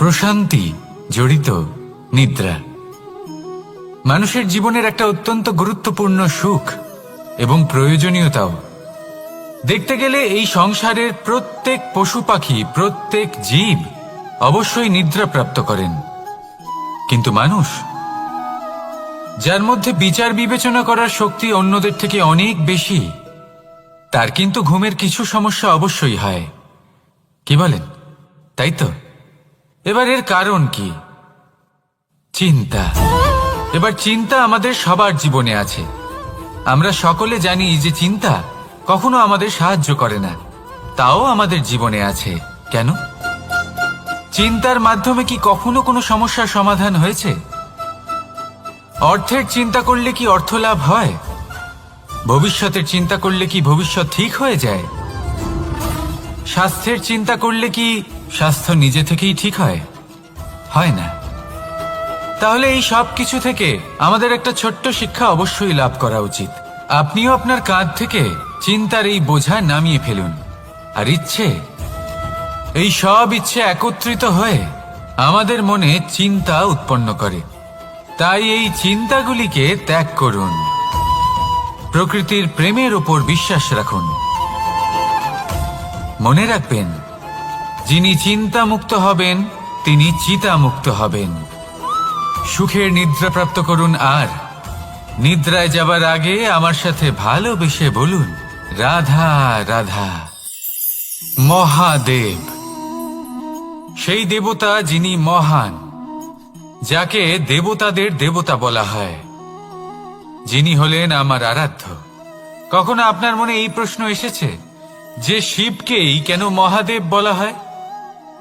প্রশান্তি জড়িত নিদ্রা মানুষের জীবনের একটা অত্যন্ত গুরুত্বপূর্ণ সুখ এবং প্রয়োজনীয়তাও। দেখতে গেলে এই সংসারের প্রত্যেক পশু পাখি, প্রত্যেক জীব অবশ্যই নিদ্রা প্রাপ্ত করেন, কিন্তু মানুষ, যার মধ্যে বিচার বিবেচনা করার শক্তি অন্যদের থেকে অনেক বেশি, তার কিন্তু ঘুমের কিছু সমস্যা অবশ্যই হয়। কি বলেন, তাই তো? এবার এর কারণ কি? চিন্তা। এবার চিন্তা আমাদের সবার জীবনে আছে। আমরা সকলে জানি যে চিন্তা কখনো আমাদের সাহায্য করে না, তাও আমাদের জীবনে আছে। কেন? চিন্তার মাধ্যমে কি কখনো কোনো সমস্যার সমাধান হয়েছে? অর্থের চিন্তা করলে কি অর্থ লাভ হয়? ভবিষ্যতের চিন্তা করলে কি ভবিষ্যৎ ঠিক হয়ে যায়? স্বাস্থ্যের চিন্তা করলে কি স্বাস্থ্য নিজে থেকেই ঠিক হয়? হয় না। তাহলে এই সব কিছু থেকে আমাদের একটা ছোট্ট শিক্ষা অবশ্যই লাভ করা উচিত। আপনিও আপনার কাঁধ থেকে চিন্তার এই বোঝা নামিয়ে ফেলুন। আর এই সব ইচ্ছে একত্রিত হয়ে আমাদের মনে চিন্তা উৎপন্ন করে। তাই এই চিন্তাগুলিকে ত্যাগ করুন। প্রকৃতির প্রেমের উপর বিশ্বাস রাখুন। মনে রাখবেন, যিনি চিন্তামুক্ত হবেন তিনি চিতামুক্ত হবেন। সুখের নিদ্রা প্রাপ্ত করুন, আর নিদ্রায় যাবার আগে আমার সাথে ভালোবেসে বলুন, রাধা রাধা। মহাদেব, সেই দেবতা যিনি মহান, যাকে দেবতাদের দেবতা বলা হয়, যিনি হলেন আমার আরাধ্য। কখনো আপনার মনে এই প্রশ্ন এসেছে যে শিবকেই কেন মহাদেব বলা হয়,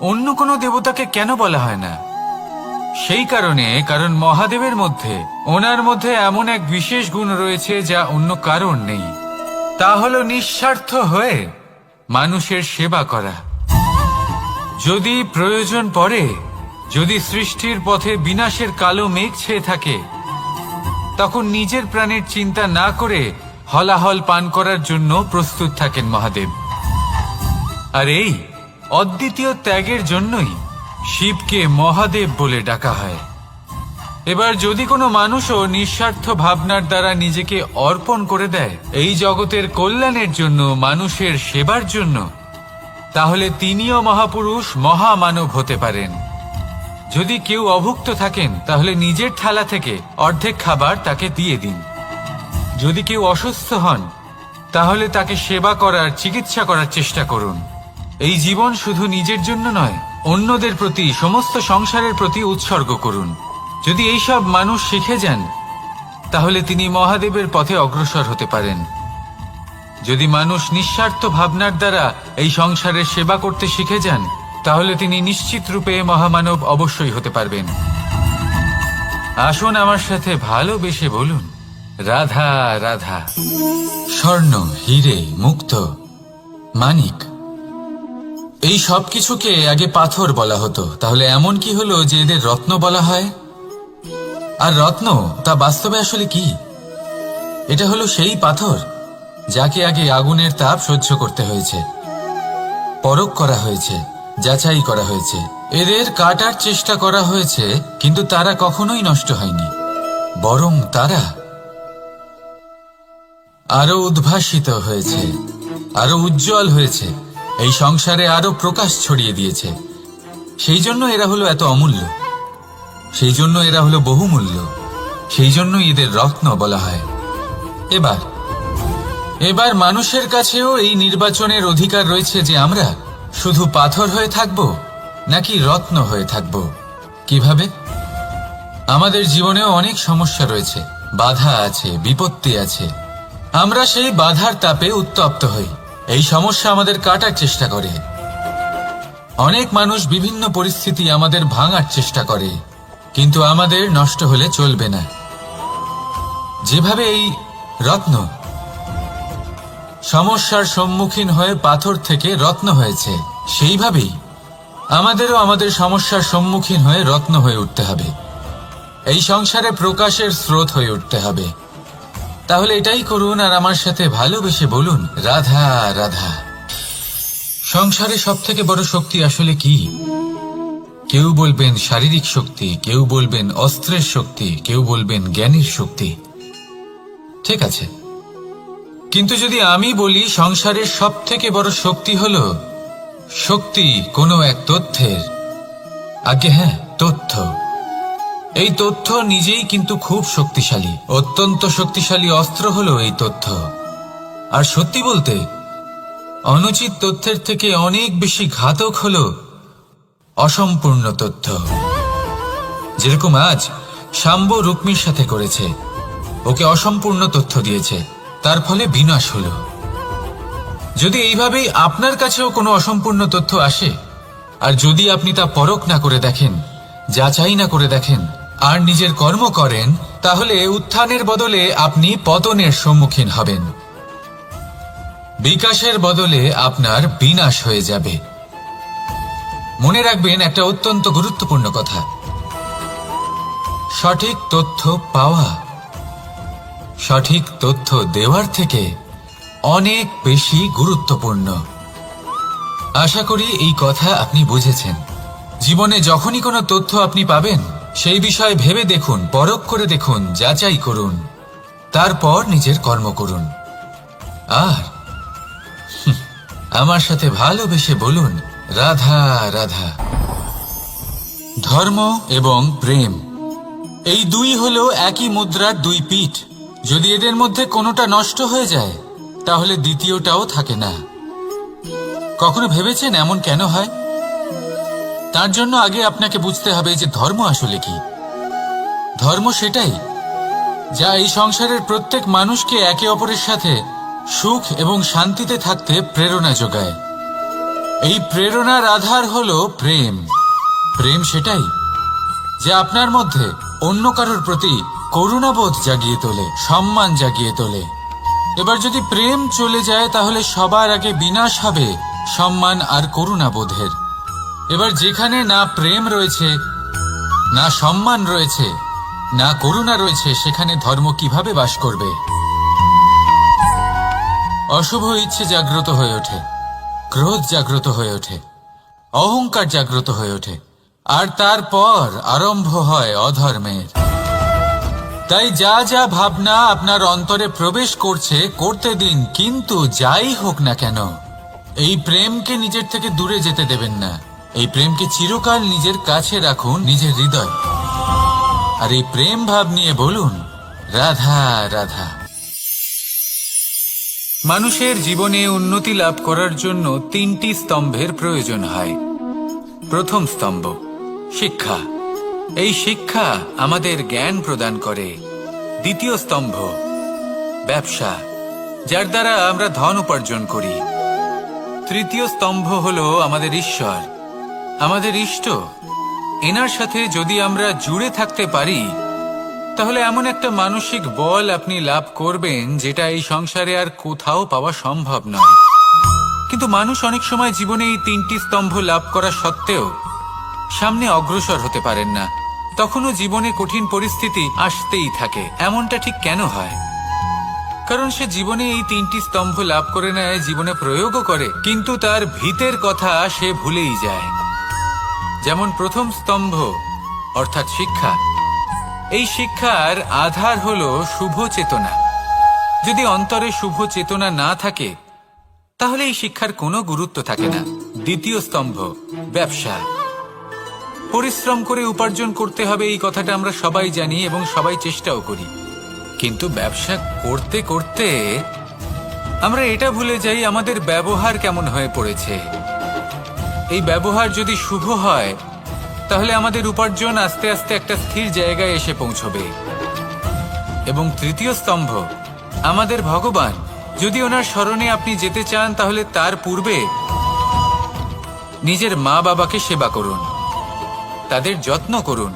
অন্য কোনো দেবতাকে কেন বলা হয় না? সেই কারণ মহাদেবের মধ্যে, ওনার মধ্যে এমন এক বিশেষ গুণ রয়েছে যা অন্য কারণ নেই। তা হলো নিঃস্বার্থ হয়ে মানুষের সেবা করা। যদি প্রয়োজন পড়ে, যদি সৃষ্টির পথে বিনাশের কালো মেঘ ছেয়ে থাকে, তখন নিজের প্রাণের চিন্তা না করে হলাহল পান করার জন্য প্রস্তুত থাকেন মহাদেব। আর এই অদ্বিতীয় ত্যাগের জন্যই শিবকে মহাদেব বলে ডাকা হয়। এবার যদি কোনো মানুষও নিঃস্বার্থ ভাবনার দ্বারা নিজেকে অর্পণ করে দেয় এই জগতের কল্যাণের জন্য, মানুষের সেবার জন্য, তাহলে তিনিও মহাপুরুষ, মহামানব হতে পারেন। যদি কেউ অভুক্ত থাকেন, তাহলে নিজের থালা থেকে অর্ধেক খাবার তাকে দিয়ে দিন। যদি কেউ অসুস্থ হন, তাহলে তাকে সেবা করার, চিকিৎসা করার চেষ্টা করুন। এই জীবন শুধু নিজের জন্য নয়, অন্যদের প্রতি, সমস্ত সংসারের প্রতি উৎসর্গ করুন। যদি এইসব মানুষ শিখে যান, তাহলে তিনি মহাদেবের পথে অগ্রসর হতে পারেন। যদি মানুষ নিঃস্বার্থ ভাবনার দ্বারা এই সংসারের সেবা করতে শিখে যান, তাহলে তিনি নিশ্চিত রূপে মহামানব অবশ্যই হতে পারবেন। আসুন আমার সাথে ভালোবেসে বলুন, রাধা রাধা। স্বর্ণ, হিরে, মুক্ত, মানিক, এই সব কিছুকে আগে পাথর বলা হতো। তাহলে এমন কি হলো যে এদের রত্ন বলা হয়? আর রত্ন তা বাস্তবে আসলে কি? এটা হলো সেই পাথর যাকে আগে আগুনের তাপ সহ্য করতে হয়েছে, পরখ করা হয়েছে, যাচাই করা হয়েছে, এদের কাটার চেষ্টা করা হয়েছে, কিন্তু তারা কখনোই নষ্ট হয়নি, বরং তারা আরো উদ্ভাসিত হয়েছে, আরো উজ্জ্বল হয়েছে, এই সংসারে আরো প্রকাশ ছড়িয়ে দিয়েছে। সেই জন্য এরা হলো এত অমূল্য, সেই জন্য এরা হলো বহুমূল্য, সেই জন্য এদের রত্ন বলা হয়। এবার মানুষের কাছেও এই নির্বাচনের অধিকার রয়েছে যে আমরা শুধু পাথর হয়ে থাকব নাকি রত্ন হয়ে থাকব। কিভাবে? আমাদের জীবনেও অনেক সমস্যা রয়েছে, বাধা আছে, বিপত্তি আছে। আমরা সেই বাধার তাপে উত্তপ্ত হই, এই সমস্যা আমাদের কাটার চেষ্টা করে। অনেক মানুষ বিভিন্ন পরিস্থিতি আমাদের ভাঙার চেষ্টা করে, কিন্তু আমাদের নষ্ট হলে চলবে না। যেভাবে এই রত্ন সমস্যার সম্মুখীন হয়ে পাথর থেকে রত্ন হয়েছে, সেইভাবেই আমাদেরও আমাদের সমস্যার সম্মুখীন হয়ে রত্ন হয়ে উঠতে হবে, এই সংসারে প্রকাশের স্রোত হয়ে উঠতে হবে। তাহলে এটাই করুন, আর আমার সাথে ভালোবেসে বলুন, রাধা রাধা। সংসারে সব থেকে বড় শক্তি আসলে কি? কেউ বলবেন শারীরিক শক্তি, কেউ বলবেন অস্ত্রের শক্তি, কেউ বলবেন জ্ঞানের শক্তি। ঠিক আছে, কিন্তু যদি আমি বলি সংসারের সব থেকে বড় শক্তি হল শক্তি কোনো এক তথ্যের, আগে হ্যাঁ, তথ্য। এই তথ্য নিজেই কিন্তু খুব শক্তিশালী, অত্যন্ত শক্তিশালী অস্ত্র হলো এই তথ্য। আর সত্যি বলতে অনুচিত তথ্যের থেকে অনেক বেশি ঘাতক হলো অসম্পূর্ণ তথ্য। যেরকম আজ শাম্ব রুক্মির সাথে করেছে, ওকে অসম্পূর্ণ তথ্য দিয়েছে, তার ফলে বিনাশ হলো। যদি এইভাবেই আপনার কাছেও কোনো অসম্পূর্ণ তথ্য আসে, আর যদি আপনি তা পরখ না করে দেখেন, যাচাই না করে দেখেন, আর নিজের কর্ম করেন, তাহলে উত্থানের বদলে আপনি পতনের সম্মুখীন হবেন। বিকাশের বদলে আপনার বিনাশ হয়ে যাবে। মনে রাখবেন একটা অত্যন্ত গুরুত্বপূর্ণ কথা, সঠিক তথ্য পাওয়া সঠিক তথ্য দেওয়ার থেকে অনেক বেশি গুরুত্বপূর্ণ। আশা করি এই কথা আপনি বুঝেছেন। জীবনে যখনই কোনো তথ্য আপনি পাবেন, সেই বিষয়ে ভেবে দেখুন, পরখ করে দেখুন, যাচাই করুন, তারপর নিজের কর্ম করুন। আর আমার সাথে ভালোবেসে বলুন, রাধা রাধা। ধর্ম এবং প্রেম, এই দুই হলো একই মুদ্রার দুই পিঠ। যদি এদের মধ্যে কোনোটা নষ্ট হয়ে যায়, তাহলে দ্বিতীয়টাও থাকে না। কখনো ভেবেছেন এমন কেন হয়? তার জন্য আগে আপনাকে বুঝতে হবে যে ধর্ম আসলে কি। ধর্ম সেটাই যা এই সংসারের প্রত্যেক মানুষকে একে অপরের সাথে সুখ এবং শান্তিতে থাকতে প্রেরণা যোগায়। এই প্রেরণার আধার হলো প্রেম। প্রেম সেটাই যা আপনার মধ্যে অন্য কারোর প্রতি করুণাবোধ জাগিয়ে তোলে, সম্মান জাগিয়ে তোলে। এবার যদি প্রেম চলে যায়, তাহলে সবার আগে বিনাশ হবে সম্মান আর করুণাবোধের। এবার যেখানে না প্রেম রয়েছে, না সম্মান রয়েছে, না করুণা রয়েছে, সেখানে ধর্ম কিভাবে বাস করবে? অশুভ ইচ্ছে জাগ্রত হয়ে ওঠে, ক্রোধ জাগ্রত হয়ে ওঠে, অহংকার জাগ্রত হয়ে ওঠে, আর তারপর আরম্ভ হয় অধর্মের। তাই যা যা ভাবনা আপনার অন্তরে প্রবেশ করছে, করতে দিন, কিন্তু যাই হোক না কেন, এই প্রেমকে নিজের থেকে দূরে যেতে দেবেন না। এই প্রেমকে চিরকাল নিজের কাছে রাখুন, নিজের হৃদয়। আর এই প্রেম ভাব নিয়ে বলুন, রাধা রাধা। মানুষের জীবনে উন্নতি লাভ করার জন্য তিনটি স্তম্ভের প্রয়োজন হয়। প্রথম স্তম্ভ শিক্ষা। এই শিক্ষা আমাদের জ্ঞান প্রদান করে। দ্বিতীয় স্তম্ভ ব্যবসা, যার দ্বারা আমরা ধন উপার্জন করি। তৃতীয় স্তম্ভ হলো আমাদের ঈশ্বর, আমাদের ইষ্ট। এনার সাথে যদি আমরা জুড়ে থাকতে পারি, তাহলে এমন একটা মানসিক বল আপনি লাভ করবেন যেটা এই সংসারে আর কোথাও পাওয়া সম্ভব নয়। কিন্তু মানুষ অনেক সময় জীবনে এই তিনটি স্তম্ভ লাভ করা সত্ত্বেও সামনে অগ্রসর হতে পারেন না। তখনও জীবনে কঠিন পরিস্থিতি আসতেই থাকে। এমনটা ঠিক কেন হয়? কারণ সে জীবনে এই তিনটি স্তম্ভ লাভ করে নেয়, জীবনে প্রয়োগও করে, কিন্তু তার ভিতের কথা সে ভুলেই যায়। যেমন প্রথম স্তম্ভ অর্থাৎ শিক্ষা। এই শিক্ষার আধার হলো শুভ চেতনা। যদি অন্তরে শুভ চেতনা না থাকে, তাহলে এই শিক্ষার কোনো গুরুত্ব থাকে না। দ্বিতীয় স্তম্ভ ব্যবসা। পরিশ্রম করে উপার্জন করতে হবে, এই কথাটা আমরা সবাই জানি এবং সবাই চেষ্টাও করি। কিন্তু ব্যবসা করতে করতে আমরা এটা ভুলে যাই আমাদের ব্যবহার কেমন হয়ে পড়েছে। এই ব্যবহার যদি শুভ হয়, তাহলে আমাদের উপার্জন আস্তে আস্তে একটা স্থির জায়গায় এসে পৌঁছবে। এবং তৃতীয় স্তম্ভ আমাদের ভগবান। যদি ওনার স্মরণে আপনি যেতে চান, তাহলে তার পূর্বে নিজের মা বাবাকে সেবা করুন, তাদের যত্ন করুন,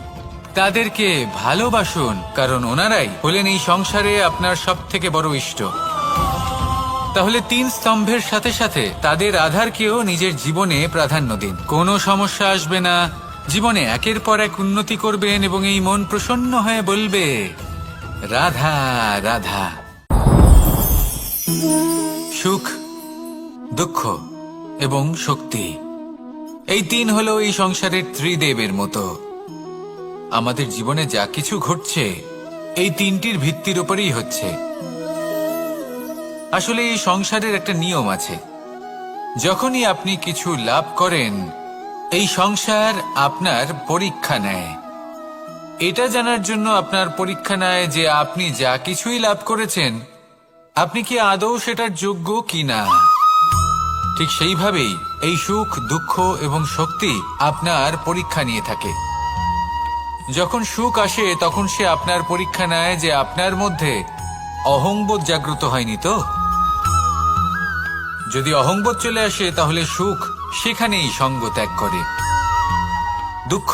তাদেরকে ভালোবাসুন, কারণ ওনারাই হলেন এই সংসারে আপনার সব থেকে বড় ইষ্ট। তাহলে তিন স্তম্ভের সাথে সাথে তাদের আধারকেও নিজের জীবনে প্রাধান্য দিন। কোনো সমস্যা আসবে না, জীবনে একের পর এক উন্নতি করবেন এবং এই মন প্রসন্ন হয়ে বলবে, রাধা রাধা। সুখ, দুঃখ এবং শক্তি এই তিন হলো এই সংসারের ত্রিদেবের মতো। আমাদের জীবনে যা কিছু ঘটছে এই তিনটির ভিত্তির উপরেই হচ্ছে। আসলে এই সংসারের একটা নিয়ম আছে, যখনই আপনি কিছু লাভ করেন এই সংসার আপনার পরীক্ষা নেয়। এটা জানার জন্য আপনার পরীক্ষা নেয় যে আপনি যা কিছুই লাভ করেছেন আপনি কি আদৌ সেটার যোগ্য কিনা। ঠিক সেইভাবেই এই সুখ, দুঃখ এবং শক্তি আপনার পরীক্ষা নিয়ে থাকে। যখন সুখ আসে তখন সে আপনার পরীক্ষা নেয় যে আপনার মধ্যে অহংবোধ জাগ্রত হয়নি তো। যদি অহংবোধ চলে আসে তাহলে সুখ সেখানেই সঙ্গ ত্যাগ করে। দুঃখ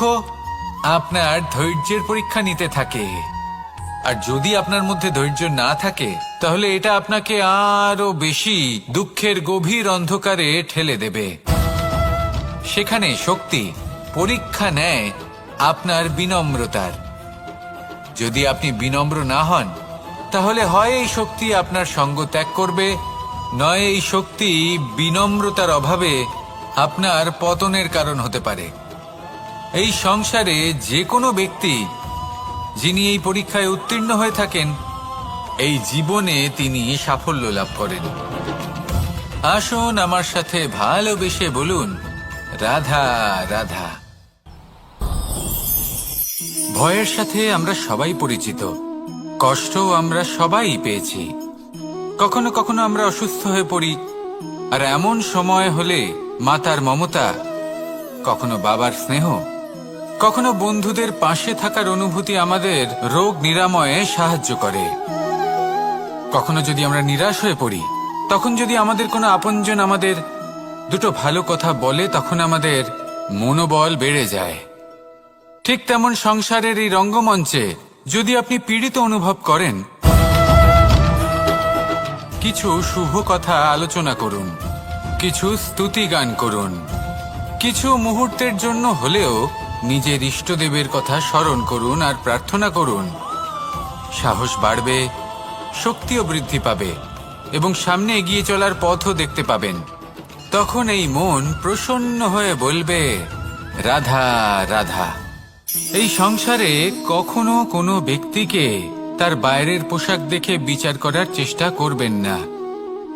আপনার ধৈর্যের পরীক্ষা নিতে থাকে, আর যদি আপনার মধ্যে ধৈর্য না থাকে তাহলে এটা আপনাকে আরো বেশি দুঃখের গভীর অন্ধকারে ঠেলে দেবে। সেখানে শক্তি পরীক্ষা নেয় আপনার বিনম্রতার। যদি আপনি বিনম্র না হন তাহলে হয় এই শক্তি আপনার সঙ্গ ত্যাগ করবে, নয় এই শক্তি বিনম্রতার অভাবে আপনার পতনের কারণ হতে পারে। এই সংসারে যে কোনো ব্যক্তি যিনি এই পরীক্ষায় উত্তীর্ণ হয়ে থাকেন এই জীবনে তিনি সাফল্য লাভ করেন। আসুন আমার সাথে ভালোবেসে বলুন, রাধা রাধা। ভয়ের সাথে আমরা সবাই পরিচিত, কষ্টও আমরা সবাই পেয়েছি। কখনো কখনো আমরা অসুস্থ হয়ে পড়ি, আর এমন সময় হলে মাতার মমতা, কখনো বাবার স্নেহ, কখনো বন্ধুদের পাশে থাকার অনুভূতি আমাদের রোগ নিরাময়ে সাহায্য করে। কখনো যদি আমরা নিরাশ হয়ে পড়ি, তখন যদি আমাদের কোনো আপনজন আমাদের দুটো ভালো কথা বলে তখন আমাদের মনোবল বেড়ে যায়। ঠিক তেমন সংসারের এই রঙ্গমঞ্চে যদি আপনি পীড়িত অনুভব করেন, কিছু শুভ কথা আলোচনা করুন, কিছু স্তুতি গান করুন, কিছু মুহূর্তের জন্য হলেও নিজের ইষ্টদেবের কথা স্মরণ করুন আর প্রার্থনা করুন। সাহস বাড়বে, শক্তিও বৃদ্ধি পাবে এবং সামনে এগিয়ে চলার পথও দেখতে পাবেন। তখন এই মন প্রসন্ন হয়ে বলবে, রাধা রাধা। এই সংসারে কখনো কোনো ব্যক্তিকে তার বাইরের পোশাক দেখে বিচার করার চেষ্টা করবেন না,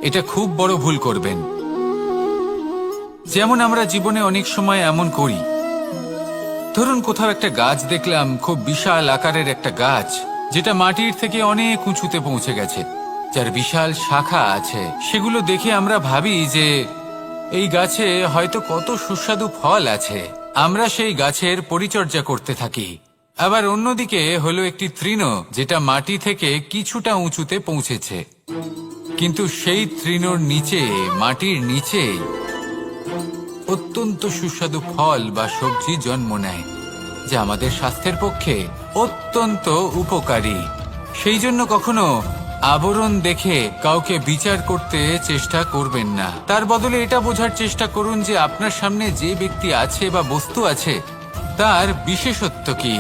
এটা খুব বড় ভুল করবেন। যেমন আমরা জীবনে অনেক সময় এমন করি, ধরুন কোথাও একটা গাছ দেখলাম, খুব বিশাল আকারের একটা গাছ যেটা মাটির থেকে অনেক উঁচুতে পৌঁছে গেছে, যার বিশাল শাখা আছে। সেগুলো দেখে আমরা ভাবি যে এই গাছে হয়তো কত সুস্বাদু ফল আছে, আমরা সেই গাছের পরিচর্যা করতে থাকি। আবার অন্যদিকে হলো একটি তৃণ যেটা মাটি থেকে কিছুটা উঁচুতে পৌঁছেছে, কিন্তু সেই তৃণর নিচে, মাটির নিচে অত্যন্ত সুস্বাদু ফল বা সবজি জন্ম নেয়, যা আমাদের স্বাস্থ্যের পক্ষে অত্যন্ত উপকারী। সেই জন্য কখনো আবরণ দেখে কাউকে বিচার করতে চেষ্টা করবেন না। তার বদলে এটা বোঝার চেষ্টা করুন যে আপনার সামনে যে ব্যক্তি আছে বা বস্তু আছে তার বিশেষত্ব কি।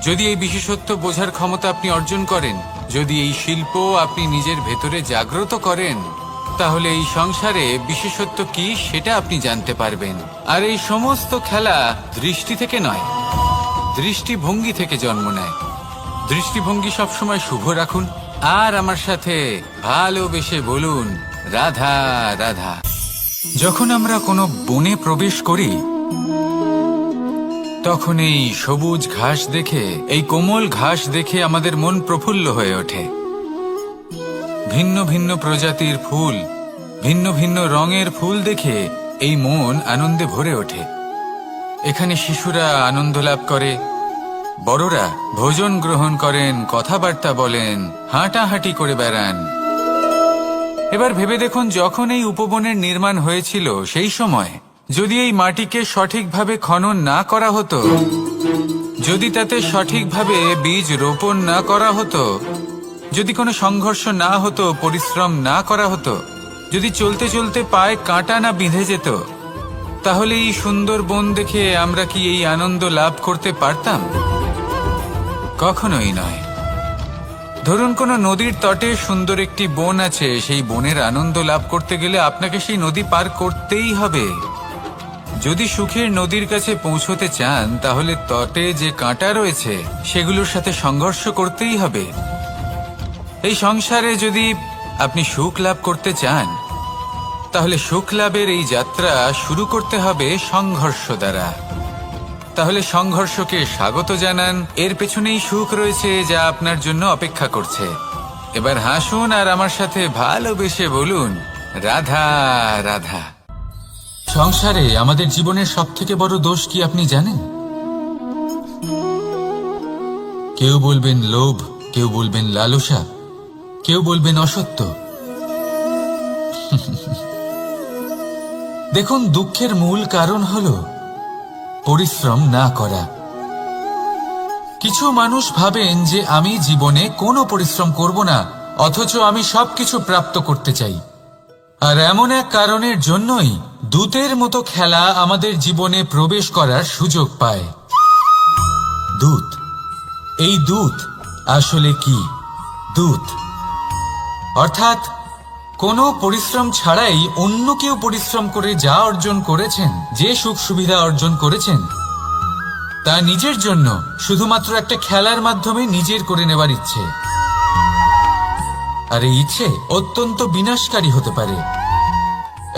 যদি এই বিশেষত্ব বোঝার ক্ষমতা আপনি অর্জন করেন, যদি এই শিল্প আপনি নিজের ভেতরে জাগ্রত করেন, তাহলে এই সংসারে বিশেষত্ব কি সেটা আপনি জানতে পারবেন। আর এই সমস্ত খেলা দৃষ্টি থেকে নয়, দৃষ্টিভঙ্গি থেকে জন্ম নেয়। দৃষ্টিভঙ্গি সবসময় শুভ রাখুন আর আমার সাথে ভালোবেসে বলুন, রাধা রাধা। যখন আমরা কোনো বনে প্রবেশ করি তখন এই সবুজ ঘাস দেখে, এই কোমল ঘাস দেখে আমাদের মন প্রফুল্ল হয়ে ওঠে। ভিন্ন ভিন্ন প্রজাতির ফুল, ভিন্ন ভিন্ন রঙের ফুল দেখে এই মন আনন্দে ভরে ওঠে। এখানে শিশুরা আনন্দ লাভ করে, বড়রা ভোজন গ্রহণ করেন, কথাবার্তা বলেন, হাঁটাহাঁটি করে বেড়ান। এবার ভেবে দেখুন, যখন এই উপবনের নির্মাণ হয়েছিল সেই সময় যদি এই মাটিকে সঠিকভাবে খনন না করা হতো, যদি তাতে সঠিকভাবে বীজ রোপণ না করা হতো, যদি কোনো সংঘর্ষ না হতো, পরিশ্রম না করা হতো, যদি চলতে চলতে পায়ে কাঁটা না বিঁধে যেত, তাহলে এই সুন্দর বন দেখে আমরা কি এই আনন্দ লাভ করতে পারতাম? কখনোই নয়। ধরুন কোনো নদীর তটে সুন্দর একটি বন আছে, সেই বনের আনন্দ লাভ করতে গেলে আপনাকে সেই নদী পার করতেই হবে। যদি সুখের নদীর কাছে পৌঁছতে চান তাহলে তটে যে কাঁটা রয়েছে সেগুলোর সাথে সংঘর্ষ করতেই হবে। এই সংসারে যদি আপনি সুখ লাভ করতে চান তাহলে সুখ লাভের এই যাত্রা শুরু করতে হবে সংঘর্ষ দ্বারা। তাহলে সংঘর্ষকে স্বাগত জানান, এর পেছনেই সুখ রয়েছে যা আপনার জন্য অপেক্ষা করছে। এবার হাসুন আর আমার সাথে ভালোবেসে বলুন, রাধা রাধা। সংসারে আমাদের জীবনের সবথেকে বড় দোষ কি আপনি জানেন? কেউ বলবেন লোভ, কেউ বলবেন লালসা, কেউ বলবেন অসত্য। দেখুন, দুঃখের মূল কারণ হলো পরিশ্রম না করা। কিছু মানুষ ভাবেন যে আমি জীবনে কোনো পরিশ্রম করব না, অথচ আমি সবকিছু প্রাপ্ত করতে চাই। আর এমন এক কারণের জন্যই দূতের মতো খেলা আমাদের জীবনে প্রবেশ করার সুযোগ পায়। দূত। এই দূত আসলে কি? দূত অর্থাৎ কোনো পরিশ্রম ছাড়াই অন্য কেউ পরিশ্রম করে যা অর্জন করেছেন, যে সুখ সুবিধা অর্জন করেছেন, তা নিজের জন্য শুধুমাত্র একটা খেলার মাধ্যমে নিজের করে নেবার ইচ্ছে। আর এই ইচ্ছে অত্যন্ত বিনাশকারী হতে পারে।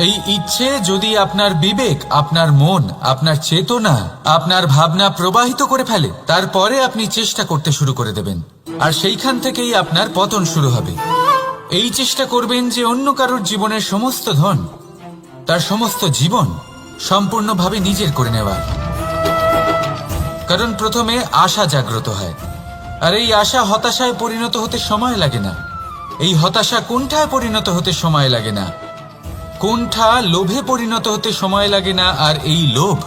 এই ইচ্ছে যদি আপনার বিবেক, আপনার মন, আপনার চেতনা, আপনার ভাবনা প্রবাহিত করে ফেলে, তারপরে আপনি চেষ্টা করতে শুরু করে দেবেন, আর সেইখান থেকেই আপনার পতন শুরু হবে। এই চেষ্টা করবেন যে অন্য কারোর জীবনের সমস্ত ধন, তার সমস্ত জীবন সম্পূর্ণভাবে নিজের করে নেওয়ার। কারণ প্রথমে আশা জাগ্রত হয়, আর এই আশা হতাশায় পরিণত হতে সময় লাগে না। এই হতাশা কুণ্ঠায় পরিণত হতে সময় লাগে না, কুণ্ঠা লোভে পরিণত হতে সময় লাগে না, আর এই লোভ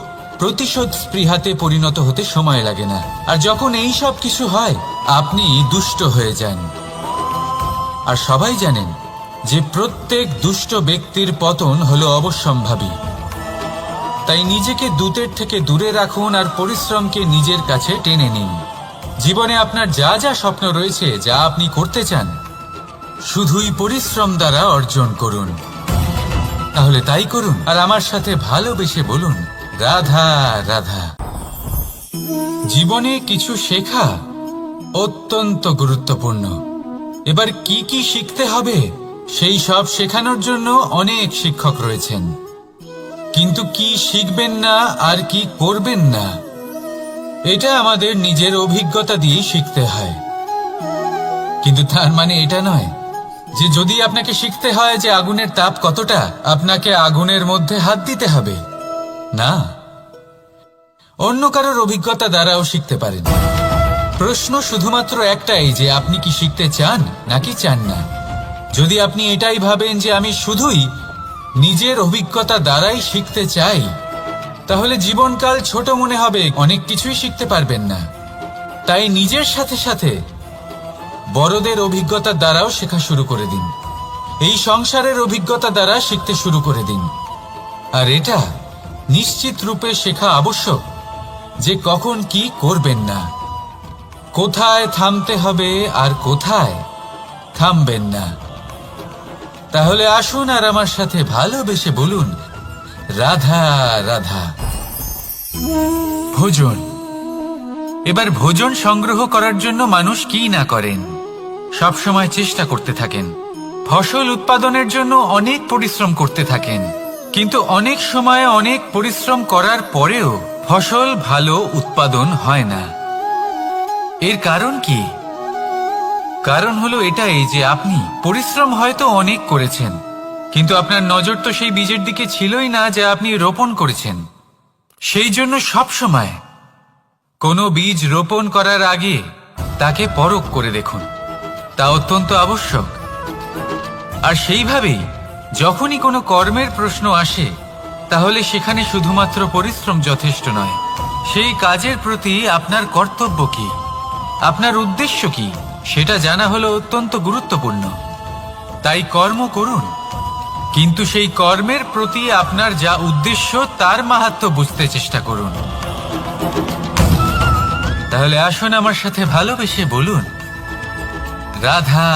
প্রতিশোধ স্পৃহাতে পরিণত হতে সময় লাগে না। আর যখন এই সব কিছু হয়, আপনি দুষ্ট হয়ে যান। আর সবাই জানেন যে প্রত্যেক দুষ্ট ব্যক্তির পতন হলো অবশ্যম্ভাবী। তাই নিজেকে দূতের থেকে দূরে রাখুন আর পরিশ্রমকে নিজের কাছে টেনে নিন। জীবনে আপনার যা যা স্বপ্ন রয়েছে, যা আপনি করতে চান, শুধুই পরিশ্রম দ্বারা অর্জন করুন। তাহলে তাই করুন আর আমার সাথে ভালোবেসে বলুন, রাধা রাধা। জীবনে কিছু শেখা অত্যন্ত গুরুত্বপূর্ণ। এবার কি কি শিখতে হবে সেই সব শেখানোর জন্য অনেক শিক্ষক রয়েছেন, কিন্তু কি শিখবেন না আর কি করবেন না, এটা আমাদের নিজের অভিজ্ঞতা দিয়ে শিখতে হয়। কিন্তু তার মানে এটা নয় যে যদি আপনাকে শিখতে হয় যে আগুনের তাপ কতটা, আপনাকে আগুনের মধ্যে হাত দিতে হবে। না, অন্য কারোর অভিজ্ঞতা দ্বারাও শিখতে পারেন। প্রশ্ন শুধুমাত্র একটাই যে আপনি কি শিখতে চান নাকি চান না। যদি আপনি এটাই ভাবেন যে আমি শুধুই নিজের অভিজ্ঞতা দ্বারাই শিখতে চাই, তাহলে জীবনকাল ছোট মনে হবে, অনেক কিছুই শিখতে পারবেন না। তাই নিজের সাথে সাথে বড়দের অভিজ্ঞতা দ্বারাও শেখা শুরু করে দিন। এই সংসারের অভিজ্ঞতা দ্বারা শিখতে শুরু করে দিন। আর এটা নিশ্চিত রূপে শেখা আবশ্যক যে কখন কি করবেন না, কোথায় থামতে হবে আর কোথায় থামবেন না। তাহলে আসুন আর আমার সাথে ভালোবেসে বলুন, রাধা রাধা। ভোজন। এবার ভোজন সংগ্রহ করার জন্য মানুষ কি না করেন, সব সময় চেষ্টা করতে থাকেন। ফসল উৎপাদনের জন্য অনেক পরিশ্রম করতে থাকেন, কিন্তু অনেক সময় অনেক পরিশ্রম করার পরেও ফসল ভালো উৎপাদন হয় না। এর কারণ কি? কারণ হলো এটাই যে আপনি পরিশ্রম হয়তো অনেক করেছেন, কিন্তু আপনার নজর তো সেই বীজের দিকে ছিলই না যা আপনি রোপণ করেছেন। সেই জন্য সব সময় কোনো বীজ রোপণ করার আগে তাকে পরখ করে দেখুন, তা অত্যন্ত আবশ্যক। আর সেইভাবেই যখনই কোনো কর্মের প্রশ্ন আসে, তাহলে সেখানে শুধুমাত্র পরিশ্রম যথেষ্ট নয়। সেই কাজের প্রতি আপনার কর্তব্য কি, আপনার উদ্দেশ্য কি, সেটা জানা হলো অত্যন্ত গুরুত্বপূর্ণ। তাই কর্ম করুন, কিন্তু সেই কর্মের প্রতি আপনার যা উদ্দেশ্য তার মাহাত্ম্য বুঝতে চেষ্টা করুন। তাহলে আসুন আমার সাথে ভালোবেসে বলুন, রাধা।